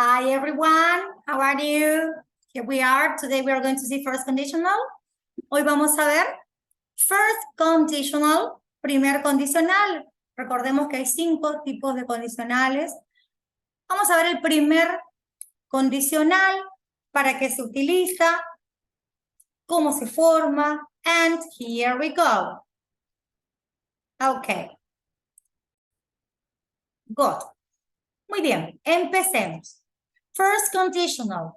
Hi everyone, how are you? Here we are. Today we are going to see first conditional. Hoy vamos a ver first conditional, primer condicional. Recordemos que hay 5 tipos de condicionales. Vamos a ver el primer condicional, para qué se utiliza, cómo se forma, and here we go. Okay. Good. Muy bien, empecemos. First conditional.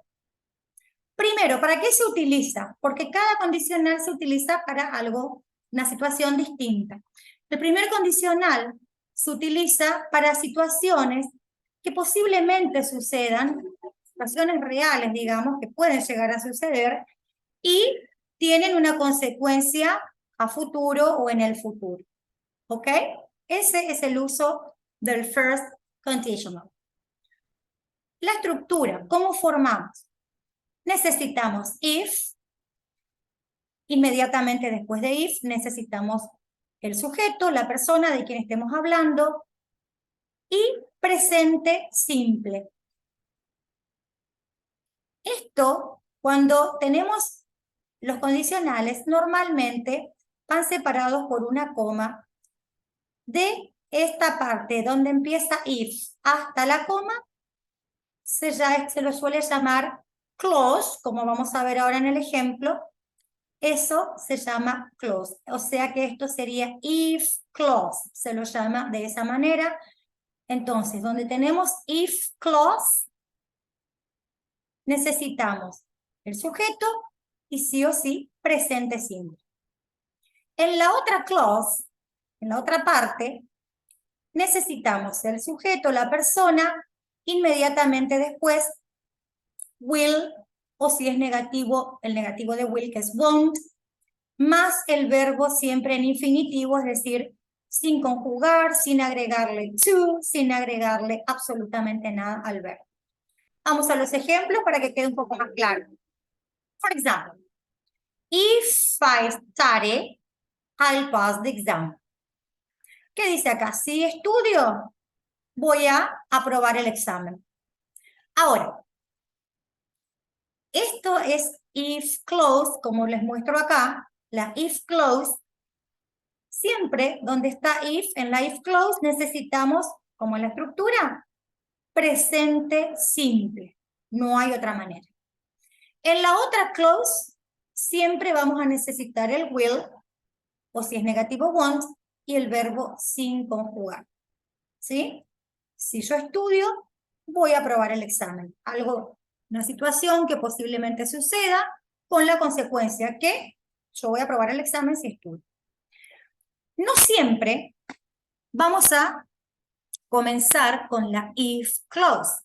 Primero, ¿para qué se utiliza? Porque cada condicional se utiliza para algo, una situación distinta. El primer condicional se utiliza para situaciones que posiblemente sucedan, situaciones reales, digamos, que pueden llegar a suceder y tienen una consecuencia a futuro o en el futuro. ¿Ok? Ese es el uso del first conditional. La estructura, ¿cómo formamos? Necesitamos if, inmediatamente después de if necesitamos el sujeto, la persona de quien estemos hablando, y presente simple. Esto, cuando tenemos los condicionales, normalmente van separados por una coma. De esta parte donde empieza if hasta la coma, se lo suele llamar clause, como vamos a ver ahora en el ejemplo. Eso se llama clause, o sea que esto sería if clause, se lo llama de esa manera. Entonces, donde tenemos if clause, necesitamos el sujeto y sí o sí presente simple. En la otra clause, en la otra parte, necesitamos el sujeto, la persona, inmediatamente después will, o si es negativo, el negativo de will, que es won't, más el verbo siempre en infinitivo, es decir, sin conjugar, sin agregarle to, sin agregarle absolutamente nada al verbo. Vamos a los ejemplos para que quede un poco más claro. For example, if I study, I'll pass the exam. ¿Qué dice acá? Si estudio, voy a aprobar el examen. Ahora, esto es if clause, como les muestro acá, la if clause. Siempre donde está if, en la if clause, necesitamos, como en la estructura, presente simple. No hay otra manera. En la otra clause, siempre vamos a necesitar el will, o si es negativo, won't, y el verbo sin conjugar. ¿Sí? Si yo estudio, voy a aprobar el examen. Una situación que posiblemente suceda con la consecuencia que yo voy a aprobar el examen si estudio. No siempre vamos a comenzar con la if clause.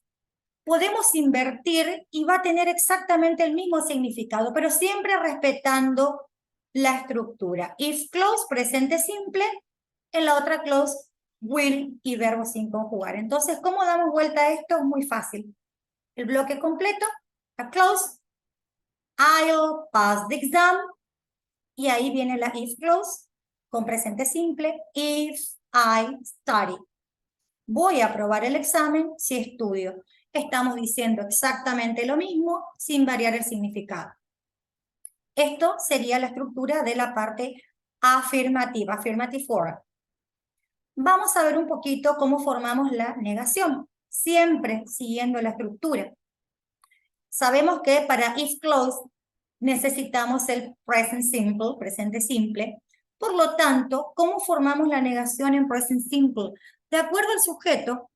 Podemos invertir y va a tener exactamente el mismo significado, pero siempre respetando la estructura. If clause, presente simple, en la otra clause, will y verbo sin conjugar. Entonces, ¿cómo damos vuelta a esto? Es muy fácil. El bloque completo, la clause, I'll pass the exam, y ahí viene la if clause, con presente simple, if I study. Voy a aprobar el examen si estudio. Estamos diciendo exactamente lo mismo sin variar el significado. Esto sería la estructura de la parte afirmativa, affirmative form. Vamos a ver un poquito cómo formamos la negación, siempre siguiendo la estructura. Sabemos que para if clause necesitamos el present simple, presente simple. Por lo tanto, ¿cómo formamos la negación en present simple? De acuerdo al sujeto,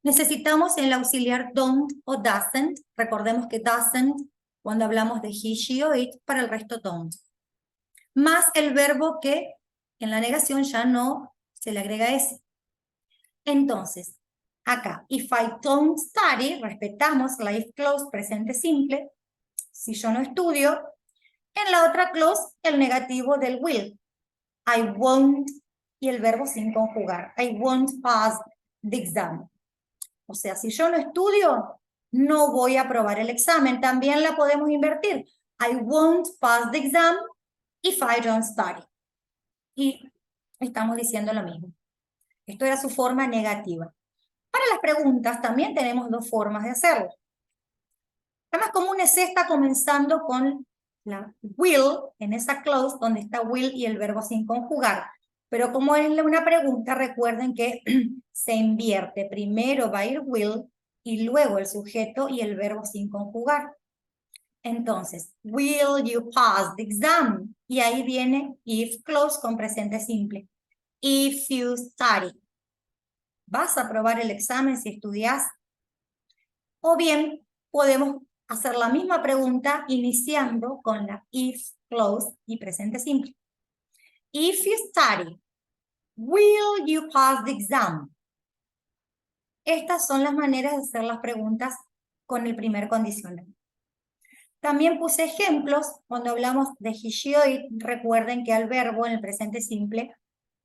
necesitamos el auxiliar don't o doesn't. Recordemos que doesn't, cuando hablamos de he, she o it, para el resto don't. Más el verbo que en la negación ya no se le agrega ese. Entonces, acá, if I don't study, respetamos la if clause presente simple. Si yo no estudio, en la otra clause, el negativo del will. I won't, y el verbo sin conjugar. I won't pass the exam. O sea, si yo no estudio, no voy a aprobar el examen. También la podemos invertir. I won't pass the exam if I don't study. Y estamos diciendo lo mismo. Esto era su forma negativa. Para las preguntas también tenemos 2 formas de hacerlo. La más común es esta, comenzando con la will, en esa clause donde está will y el verbo sin conjugar. Pero como es una pregunta, recuerden que se invierte. Primero va a ir will y luego el sujeto y el verbo sin conjugar. Entonces, will you pass the exam? Y ahí viene if clause con presente simple. If you study. ¿Vas a aprobar el examen si estudias? O bien, podemos hacer la misma pregunta iniciando con la if clause y presente simple. If you study, will you pass the exam? Estas son las maneras de hacer las preguntas con el primer condicional. También puse ejemplos cuando hablamos de he, she o it. Recuerden que al verbo en el presente simple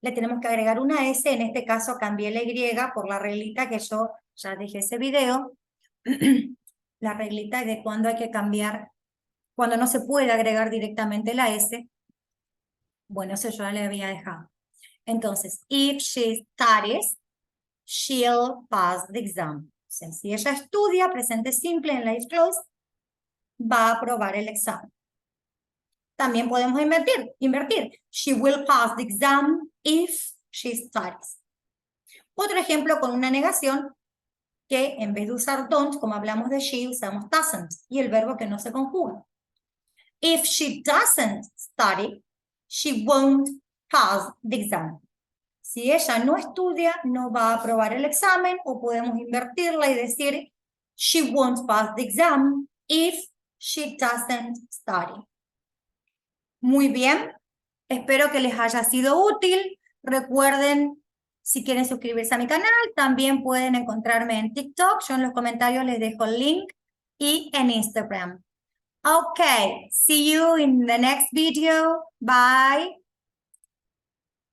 le tenemos que agregar una S. En este caso cambié la Y por la reglita que yo ya dejé ese video. La reglita de cuando hay que cambiar, cuando no se puede agregar directamente la S. Bueno, eso yo ya le había dejado. Entonces, if she studies, she'll pass the exam. O sea, si ella estudia, presente simple en la if clause, va a aprobar el examen. También podemos invertir. She will pass the exam if she studies. Otro ejemplo con una negación, que en vez de usar don't, como hablamos de she, usamos doesn't, y el verbo que no se conjuga. If she doesn't study, she won't pass the exam. Si ella no estudia, no va a aprobar el examen, o podemos invertirla y decir, she won't pass the exam if she doesn't study. Muy bien, espero que les haya sido útil. Recuerden, si quieren suscribirse a mi canal, también pueden encontrarme en TikTok. Yo en los comentarios les dejo el link, y en Instagram. Okay, see you in the next video. Bye.